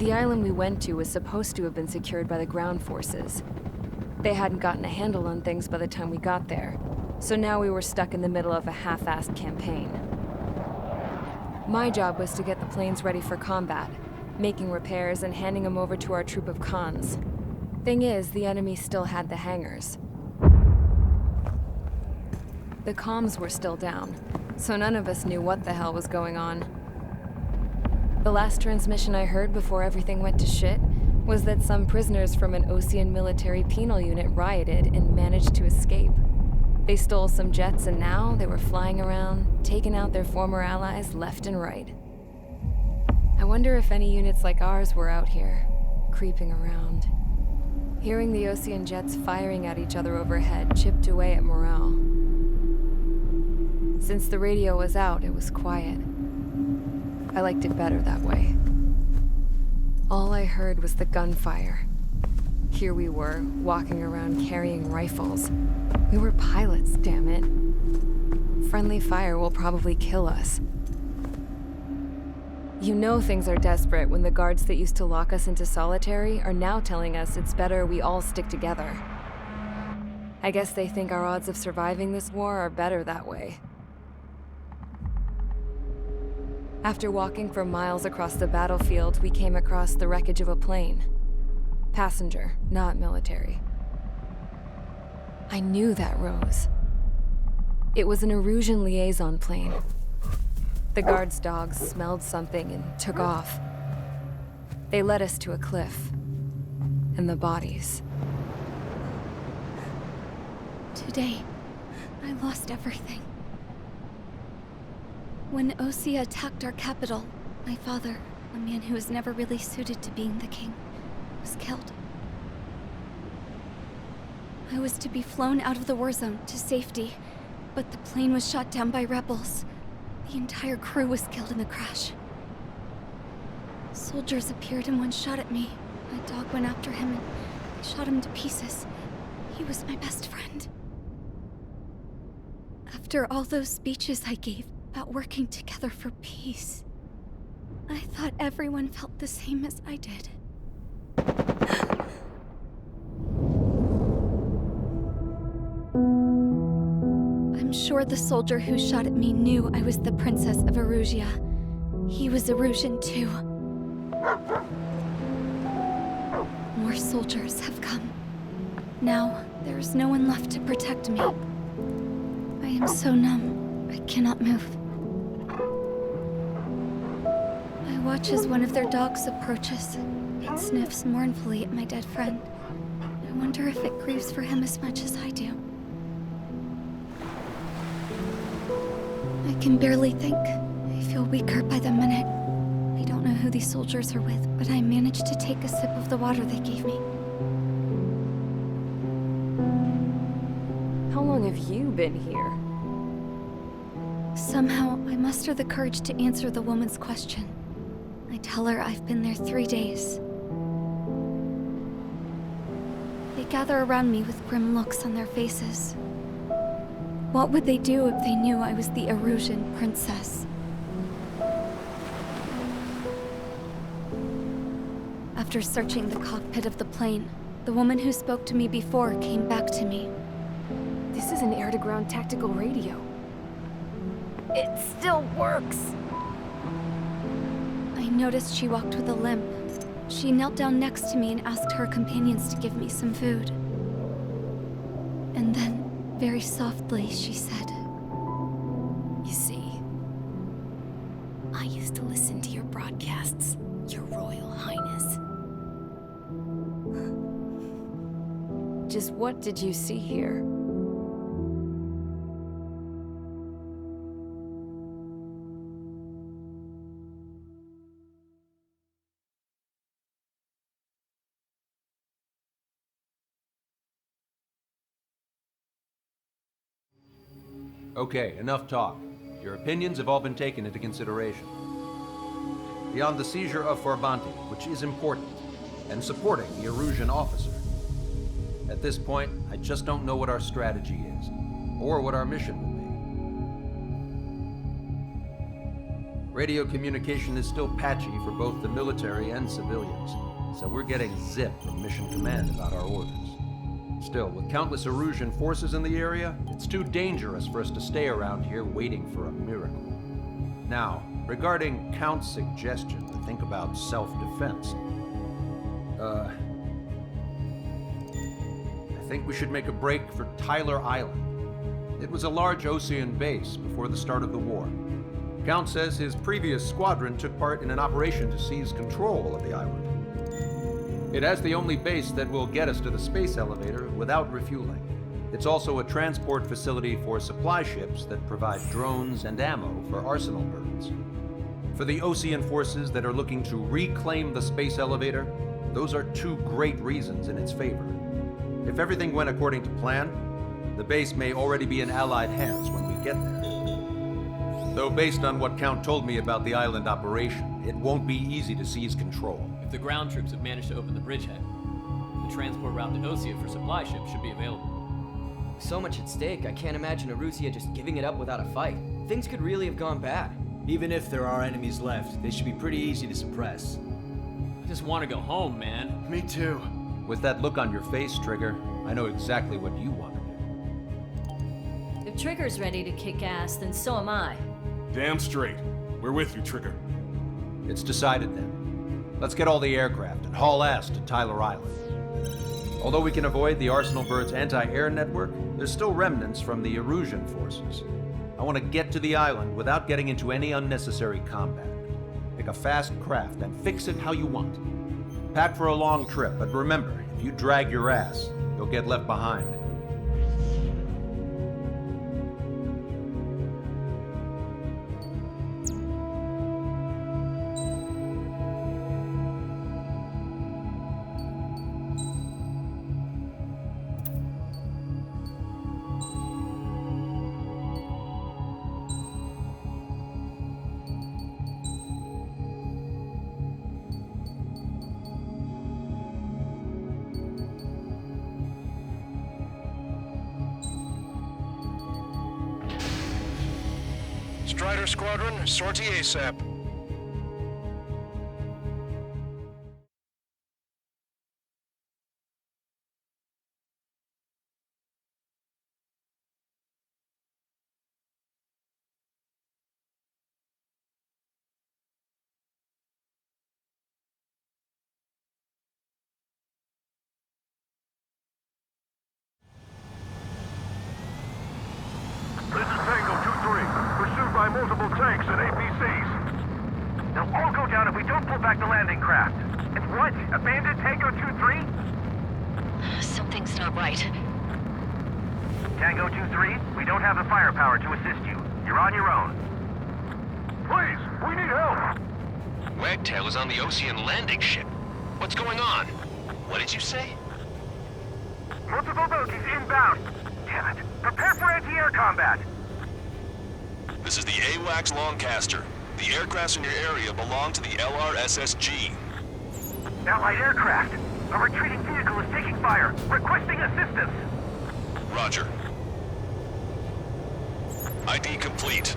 The island we went to was supposed to have been secured by the ground forces. They hadn't gotten a handle on things by the time we got there, so now we were stuck in the middle of a half-assed campaign. My job was to get the planes ready for combat, making repairs and handing them over to our troop of cons. Thing is, the enemy still had the hangars. The comms were still down, so none of us knew what the hell was going on. The last transmission I heard before everything went to shit was that some prisoners from an Osean military penal unit rioted and managed to escape. They stole some jets and now they were flying around, taking out their former allies left and right. I wonder if any units like ours were out here, creeping around. Hearing the Osean jets firing at each other overhead chipped away at morale. Since the radio was out, it was quiet. I liked it better that way. All I heard was the gunfire. Here we were, walking around carrying rifles. We were pilots, damn it. Friendly fire will probably kill us. You know things are desperate when the guards that used to lock us into solitary are now telling us it's better we all stick together. I guess they think our odds of surviving this war are better that way. After walking for miles across the battlefield, we came across the wreckage of a plane. Passenger, not military. I knew that rose. It was an Erusian liaison plane. The guard's dogs smelled something and took off. They led us to a cliff. And the bodies. Today, I lost everything. When Osea attacked our capital, my father, a man who was never really suited to being the king, was killed. I was to be flown out of the war zone to safety, but the plane was shot down by rebels. The entire crew was killed in the crash. Soldiers appeared and one shot at me. My dog went after him and shot him to pieces. He was my best friend. After all those speeches I gave about working together for peace, I thought everyone felt the same as I did. I'm sure the soldier who shot at me knew I was the Princess of Erusia. He was Erusian too. More soldiers have come. Now, there is no one left to protect me. I am so numb, I cannot move. I watch as one of their dogs approaches. It sniffs mournfully at my dead friend. I wonder if it grieves for him as much as I do. I can barely think. I feel weaker by the minute. I don't know who these soldiers are with, but I managed to take a sip of the water they gave me. How long have you been here? Somehow, I muster the courage to answer the woman's question. I tell her I've been there 3 days. They gather around me with grim looks on their faces. What would they do if they knew I was the Erusian princess? After searching the cockpit of the plane, the woman who spoke to me before came back to me. This is an air-to-ground tactical radio. It still works! I noticed she walked with a limp. She knelt down next to me and asked her companions to give me some food. And then, very softly, she said, "You see, I used to listen to your broadcasts, Your Royal Highness." Just what did you see here? Okay, enough talk. Your opinions have all been taken into consideration. Beyond the seizure of Farbanti, which is important, and supporting the Erusian officer, at this point, I just don't know what our strategy is, or what our mission will be. Radio communication is still patchy for both the military and civilians, so we're getting zip from Mission Command about our orders. Still, with countless Erusian forces in the area, it's too dangerous for us to stay around here waiting for a miracle. Now, regarding Count's suggestion to think about self-defense, I think we should make a break for Tyler Island. It was a large Osean base before the start of the war. Count says his previous squadron took part in an operation to seize control of the island. It has the only base that will get us to the space elevator without refueling. It's also a transport facility for supply ships that provide drones and ammo for arsenal birds. For the Osean forces that are looking to reclaim the space elevator, those are two great reasons in its favor. If everything went according to plan, the base may already be in Allied hands when we get there. Though based on what Count told me about the island operation, it won't be easy to seize control. If the ground troops have managed to open the bridgehead, the transport route to Osea for supply ships should be available. So much at stake, I can't imagine Erusia just giving it up without a fight. Things could really have gone bad. Even if there are enemies left, they should be pretty easy to suppress. I just want to go home, man. Me too. With that look on your face, Trigger, I know exactly what you want to do. If Trigger's ready to kick ass, then so am I. Damn straight. We're with you, Trigger. It's decided then. Let's get all the aircraft and haul ass to Tyler Island. Although we can avoid the Arsenal Bird's anti-air network, there's still remnants from the Erusian forces. I want to get to the island without getting into any unnecessary combat. Pick a fast craft and fix it how you want. Pack for a long trip, but remember, if you drag your ass, you'll get left behind. Strider Squadron, sortie ASAP. This is Tango 2-3, pursued by multiple tanks and APCs. They'll all go down if we don't pull back the landing craft. It's what? Abandoned Tango 2-3? Something's not right. Tango 2-3, we don't have the firepower to assist you. You're on your own. Please, we need help! Wagtail is on the Osean landing ship. What's going on? What did you say? Multiple bogies inbound. Damn it. Prepare for anti-air combat. This is the AWACS Longcaster. The aircrafts in your area belong to the LRSSG. Allied aircraft. A retreating vehicle is taking fire. Requesting assistance. Roger. ID complete.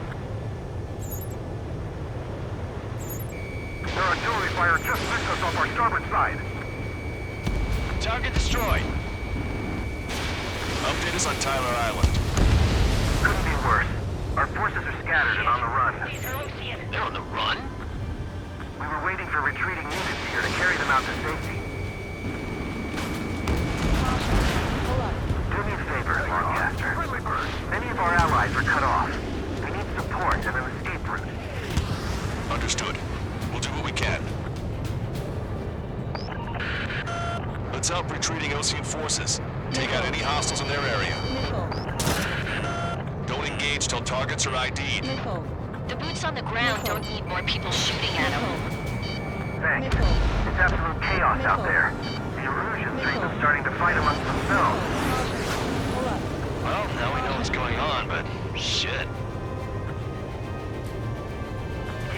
Their artillery fire just missed us off our starboard side. Target destroyed. Update us on Tyler Island. Couldn't be worse. Our forces are scattered and on the run. They're on the run? We were waiting for retreating units here to carry them out to safety. Do me a favor, Longcaster. Many of our allies are cut off. We need support and an escape route. Understood. We'll do what we can. Let's help retreating Osean forces. Take out any hostiles in their area. Don't engage till targets are ID'd. The boots on the ground don't need more people shooting at them. Thanks. It's absolute chaos out there. The Erusians are even starting to fight amongst themselves. Well, now we know what's going on, but shit.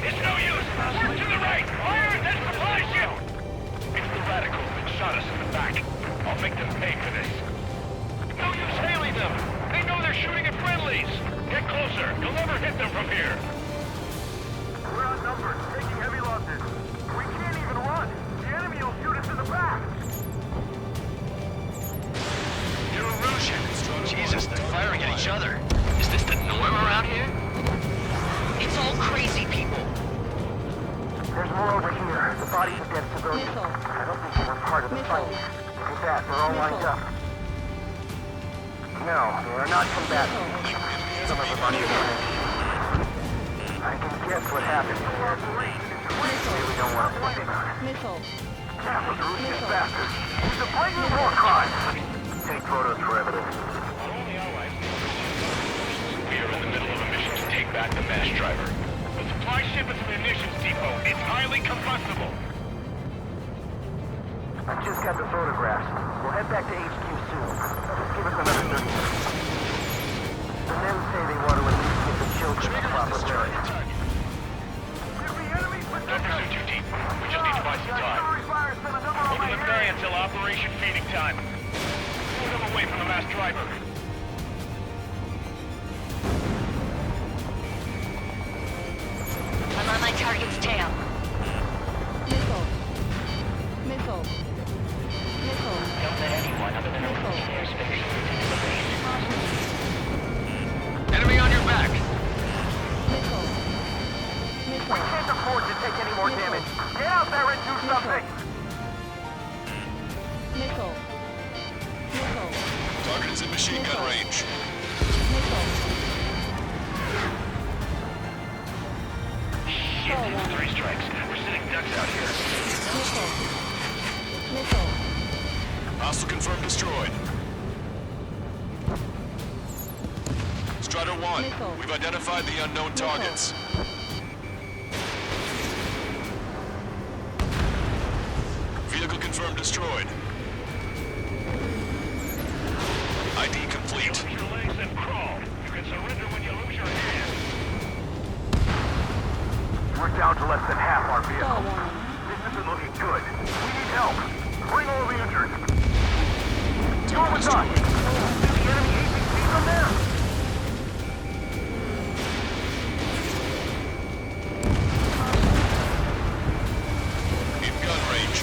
It's no use! Work to the right! Fire at that supply ship! It's the radicals that shot us in the back. I'll make them pay for this. No use hailing them! They know they're shooting at friendlies! Get closer. You'll never hit them from here. We're on each other. Is this the norm around here? It's all crazy people. There's more over here. The bodies of dead civilians. I don't think they were part of the fight. Look at that, they're all lined up. No, they are not combatants. Some of the bodies are dead. I can guess what happened here. We don't want to blame on it. That was Russian bastard. He's a blatant war crime. Take photos for evidence. We are in the middle of a mission to take back the mass driver. The supply ship is a munitions depot. It's highly combustible. I just got the photographs. We'll head back to HQ soon. Just give us another 30 minutes. The men say they want to at least get the children a proper burial. Don't pursue too deep. We just need to buy some time. Hold them bay until Operation Feeding Time. Move them away from the mass driver. I'm on my target's tail. Don't let anyone other than a airspace into the base. Enemy on your back! We can't afford to take any more damage. Get out there and do something! Target is in machine gun range. Shit, 3 strikes. We're sitting ducks out here. Hostile confirmed destroyed. Strider 1, we've identified the unknown targets. Vehicle confirmed destroyed. ID complete. Use your legs and crawl. You can surrender when you lose your hand. We're down to less than half our vehicle. This isn't looking good. We need help. Bring all the injured. Go with us. The enemy APC from there? In gun range.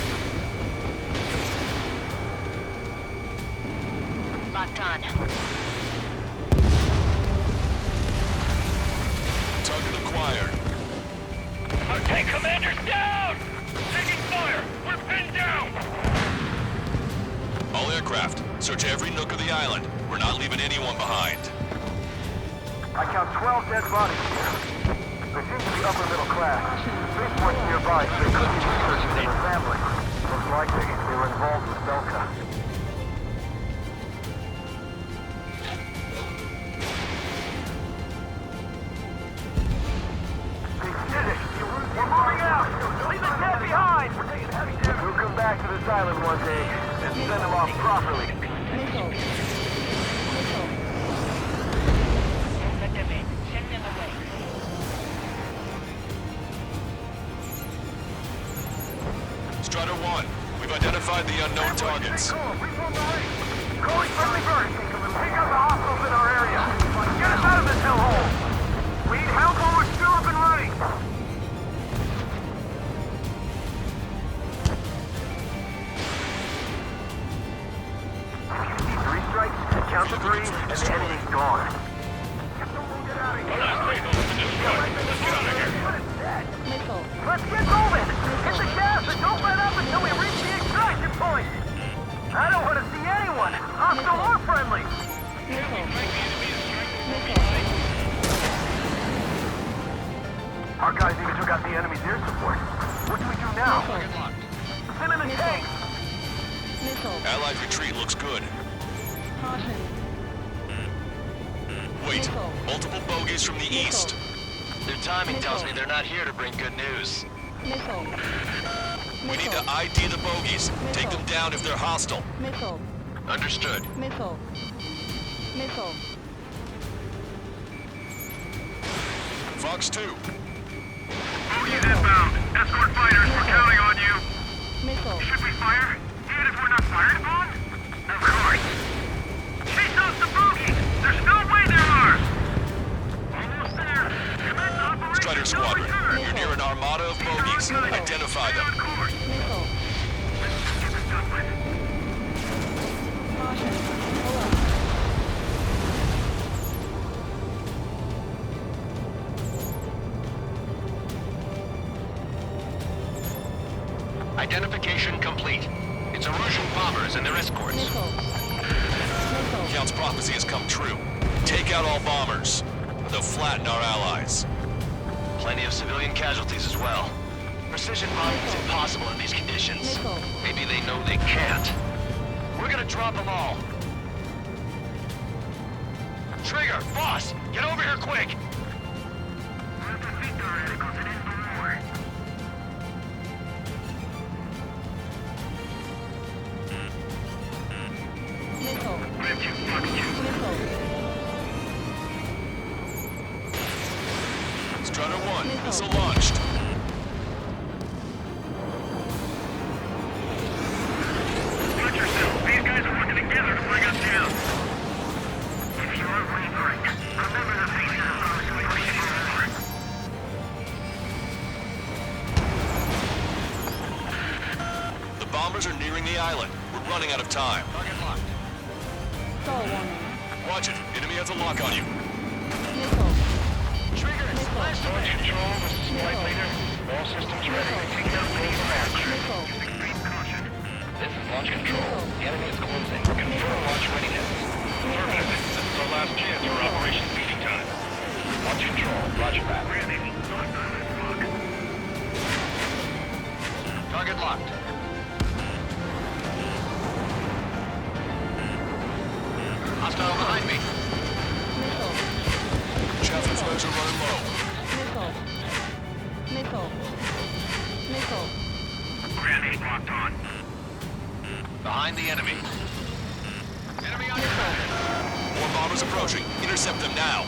Locked on. Target acquired. Our tank commander's down! Taking fire! We're pinned down! All aircraft, search every nook of the island. We're not leaving anyone behind. I count 12 dead bodies here. They seem to be upper middle class. Spaceport's nearby, so they could be researching their family. Most likely, they were involved with Belka. They did it! We're moving out! Leave the dead behind! We'll come back to this island one day and send them off properly. Let them in. Send them away. Strider 1, we've identified the unknown targets. Calling friendly bird. Take out the hostiles in our area. Get us out of this hellhole. We need help while we're still up and running. If you see 3 strikes, count to 3, and the enemy's gone. The last vehicle has been destroyed. Let's get out of here. Let's get moving! Hit the gas and don't let up until we reach the extraction point! I don't want to see anyone, hostile or friendly! Our guys even took out the enemy's air support. What do we do now? Send in the tanks! Allied retreat looks good. Wait, multiple bogies from the east. Their timing tells me they're not here to bring good news. We need to ID the bogies. Take them down if they're hostile. Understood. Fox 2. Bogies inbound. Escort fighters, we're counting on you. Should we fire? Even if we're not fired upon? Of course. Chase out the bogies! There's no way they're ours! Almost there. Commence operation. Strider Squadron, you're near an armada of bogies. Identify them. Identification complete. It's Erusian bombers and their escorts. Count's prophecy has come true. Take out all bombers. They'll flatten our allies. Plenty of civilian casualties as well. Precision bombing is impossible in these conditions. Maybe they know they can't. We're gonna drop them all. Trigger, boss, get over here quick! Strider 1, missile launched. Watch yourself. These guys are working together to bring us down. If you are wavering, remember the faces of those who wish you more. The bombers are nearing the island. We're running out of time. Target locked. Watch it. Enemy has a lock on you. Trigger, splash Launch control, this is Flight Leader. All systems ready. Take down full launch. Use extreme caution. This is launch control. The enemy is closing. Confirm launch readiness. Affirmative. This is our last chance for Operation Feeding Time. Launch control. Roger that. Ready. Target locked. Hostile behind me. Chaffin flares are running low. Grenade locked on. Behind the enemy. Enemy on your back. More bombers approaching. Intercept them now.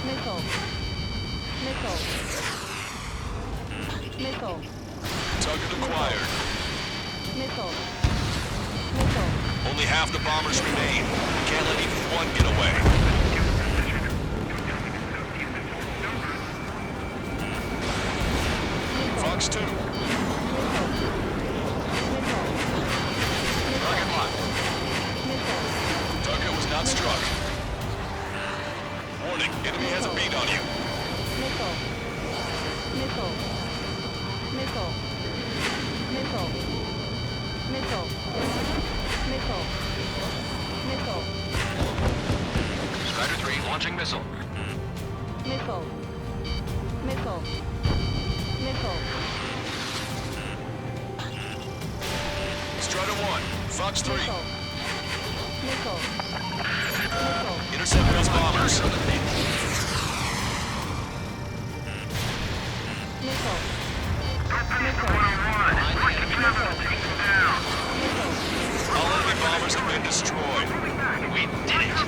Target acquired. Only half the bombers remain. We can't let even one get away. Fox 2. Target locked. Target was not struck. Warning, enemy has a beat on you. Strider 3 launching missile. Strider 1, Fox 3. Intercept those bombers. All enemy bombers have been destroyed. We did it!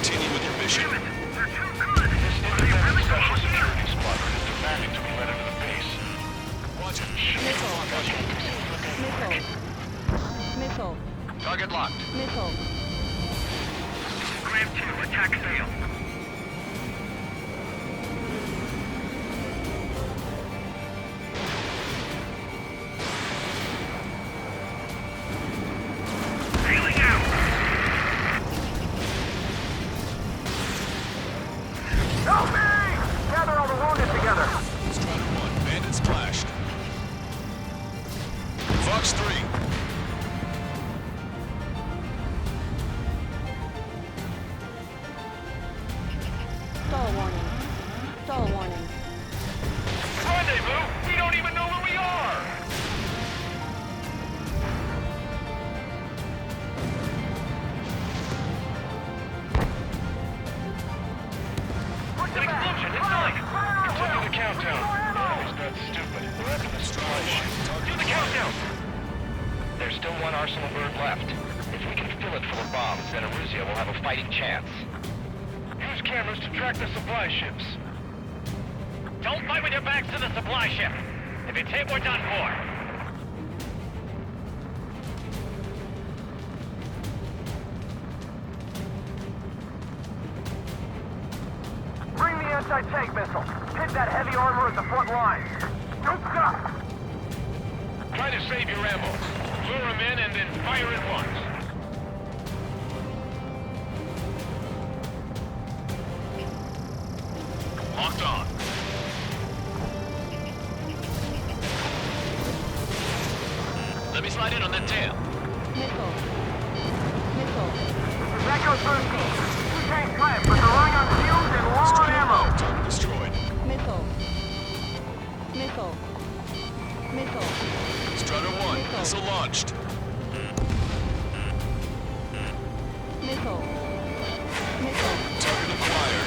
Continue with your mission. This independent special security squadron is demanding to be let into the base. Watch it. Target locked. Graham 2, attack failed. Sailing out! Help me! Gather all the wounded together. Strider 1, bandit splashed. Fox 3. Rendezvous? We don't even know where we are! An explosion inside! Continue the countdown. The enemy's not stupid. They're after the supply ship. Do the countdown! There's still one Arsenal bird left. If we can fill it full of bombs, then Erusia will have a fighting chance. Use cameras to track the supply ships. Don't fight with your backs to the supply ship. If it's hit, we're done for. Bring the anti-tank missile. Hit that heavy armor at the front line. Don't stop! Try to save your ammo. Lure him in and then fire at once. Locked on. Let me slide in on that tail. Missile. Echo 13. 2 tanks left, but they're running on fumes and low on ammo. Target destroyed. Missile. Strutter 1, missile launched. Target acquired.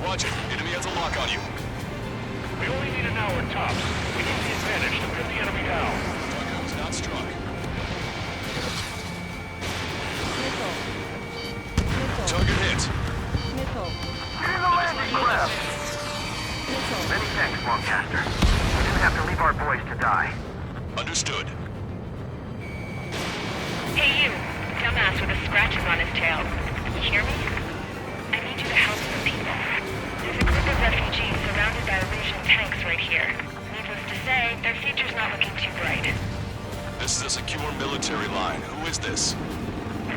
Watch it. Enemy has a lock on you. We only need an hour tops. We need the advantage to pin the enemy down. Target was not struck. Target hit. Get in the landing craft. Many thanks, Lancaster. We didn't have to leave our boys to die. Understood. Hey, you. Dumbass with the scratches on his tail. You hear me? I need you to help some people. There's a group of refugees surrounded by Erusian tanks right here. Needless to say, their future's not looking too bright. This is a secure military line. Who is this?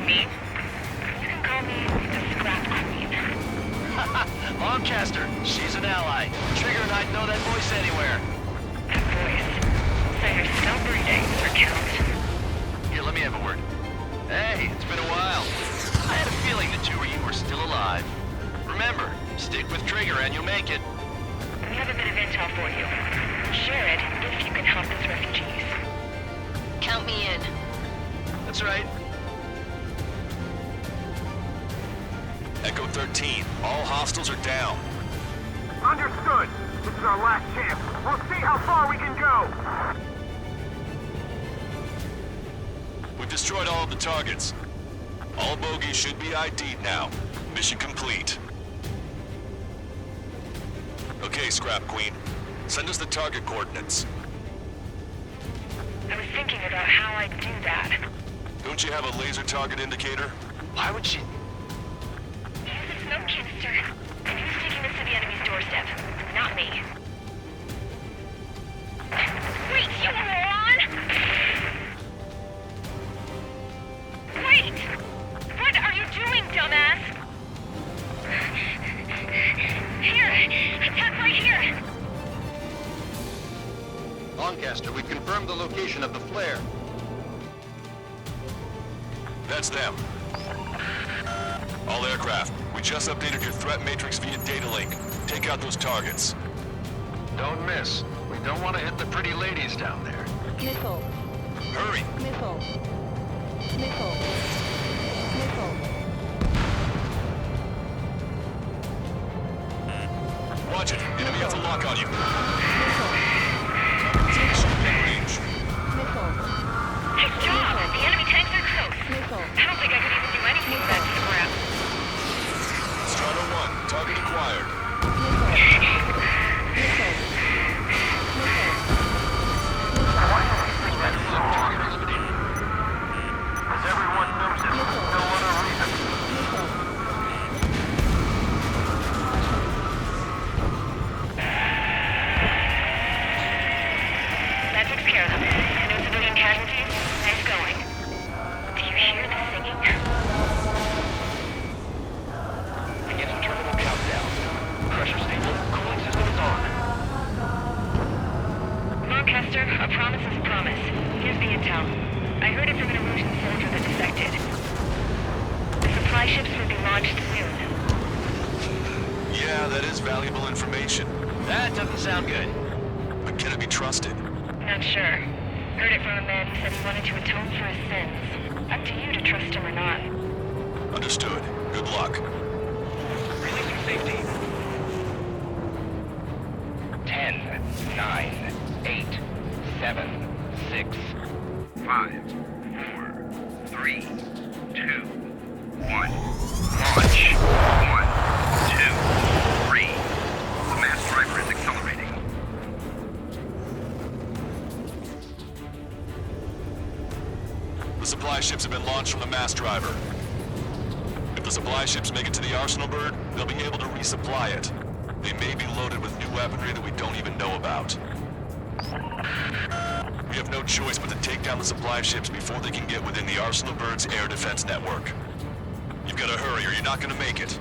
Me? You can call me the Scrap Queen. Lancaster, she's an ally. Trigger and I'd know that voice anywhere. That voice. So you're still breathing, Sir Count. Here, let me have a word. Hey, it's been a while. I had a feeling the two of you were still alive. Remember, stick with Trigger and you'll make it. We have a bit of intel for you. Share it if you can help us refugees. Count me in. That's right. Echo 13, all hostiles are down. Understood. This is our last chance. We'll see how far we can go. We've destroyed all of the targets. All bogies should be ID'd now. Mission complete. Okay, Scrap Queen. Send us the target coordinates. I was thinking about how I'd do that. Don't you have a laser target indicator? Why would she... Use a smoke canister. And who's taking this to the enemy's doorstep? Not me. Wait, you moron! Wait! What are you doing, dumbass? Here! Attack right here! Lancaster, we've confirmed the location of the flare. That's them. All aircraft, we just updated your threat matrix via data link. Take out those targets. Don't miss. We don't want to hit the pretty ladies down there. Missile. Hurry! Missile. Watch it. Enemy has a lock on you. Target's in shooting range. Nice job! The enemy tanks are close. I don't think I could even do anything with that scrap. Strider 1, target acquired. As everyone knows it, no other reason. That takes care of them. No civilian casualties? Nice going. Do you hear the singing? Beginning terminal countdown. Pressure stable. Cooling systems on. Lancaster, a promise is a promise. Here's the intel. I heard it from an Erusian soldier that defected. The supply ships will be launched soon. Yeah, that is valuable information. That doesn't sound good. But can it be trusted? Not sure. Heard it from a man who said he wanted to atone for his sins. Up to you to trust him or not. Understood. Good luck. Releasing safety. 10, 9, 8, 7, 6, 5, 4, 3, 2, 1. Launch. 1, 2, 3. The mass driver is accelerating. The supply ships have been launched from the mass driver. If the supply ships make it to the Arsenal Bird, they'll be able to resupply it. They may be loaded with new weaponry that we don't even know about. We have no choice but to take down the supply ships before they can get within the Arsenal Bird's air defense network. You've got to hurry or you're not going to make it.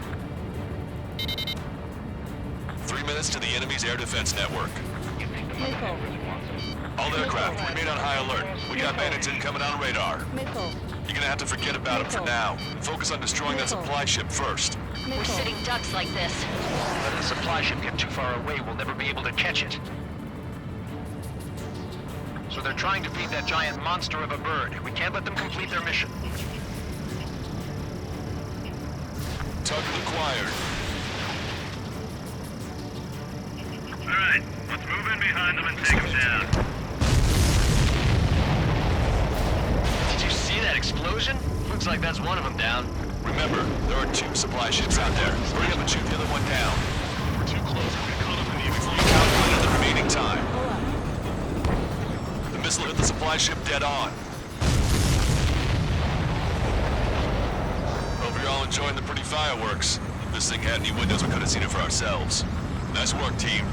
3 minutes to the enemy's air defense network. All aircraft, remain on high alert. We got bandits incoming on radar. You're gonna have to forget about them for now. Focus on destroying that supply ship first. We're sitting ducks like this. Let the supply ship get too far away, we'll never be able to catch it. So they're trying to feed that giant monster of a bird. We can't let them complete their mission. Target acquired. Alright, let's move in behind them and take them down. Did you see that explosion? Looks like that's one of them down. Remember, there are 2 supply ships out there. Hurry up and shoot the other one down. We're too close. We're gonna cut off in the We've recalculated the remaining time. The missile hit the supply ship dead on. Hope you're all enjoying the pretty fireworks. If this thing had any windows, we could have seen it for ourselves. Nice work, team.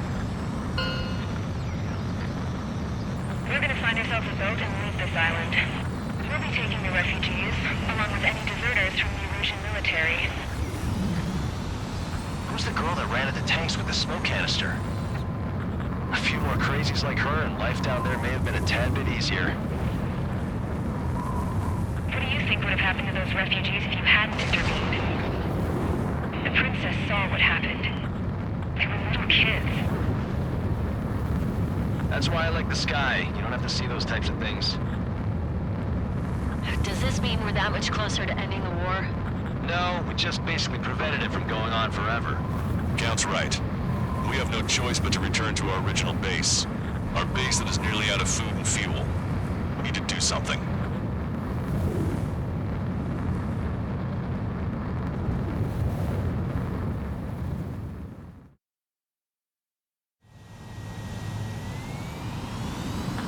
We're gonna find ourselves a boat and leave this island. We'll be taking the refugees, along with any deserters from the Erusian military. Who's the girl that ran at the tanks with the smoke canister? A few more crazies like her and life down there may have been a tad bit easier. What do you think would have happened to those refugees if you hadn't intervened? The princess saw what happened. They were little kids. That's why I like the sky. You don't have to see those types of things. Does this mean we're that much closer to ending the war? No, we just basically prevented it from going on forever. Count's right. We have no choice but to return to our original base. Our base that is nearly out of food and fuel. We need to do something.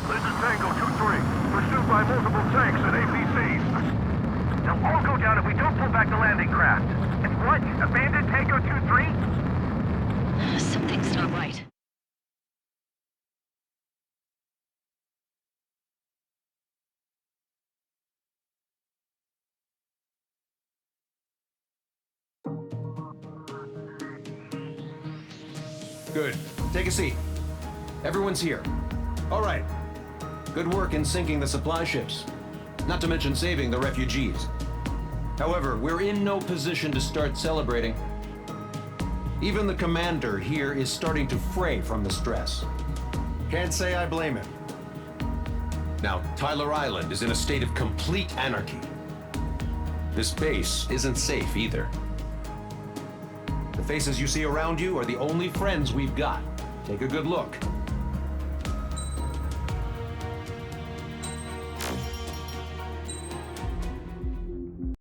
This is Tango 2-3. Pursued by multiple tanks and APCs. They'll all go down if we don't pull back the landing craft. It's what? Abandoned Tango 2-3? Something's not right. Good. Take a seat. Everyone's here. All right. Good work in sinking the supply ships. Not to mention saving the refugees. However, we're in no position to start celebrating. Even the commander here is starting to fray from the stress. Can't say I blame him. Now, Tyler Island is in a state of complete anarchy. This base isn't safe either. The faces you see around you are the only friends we've got. Take a good look.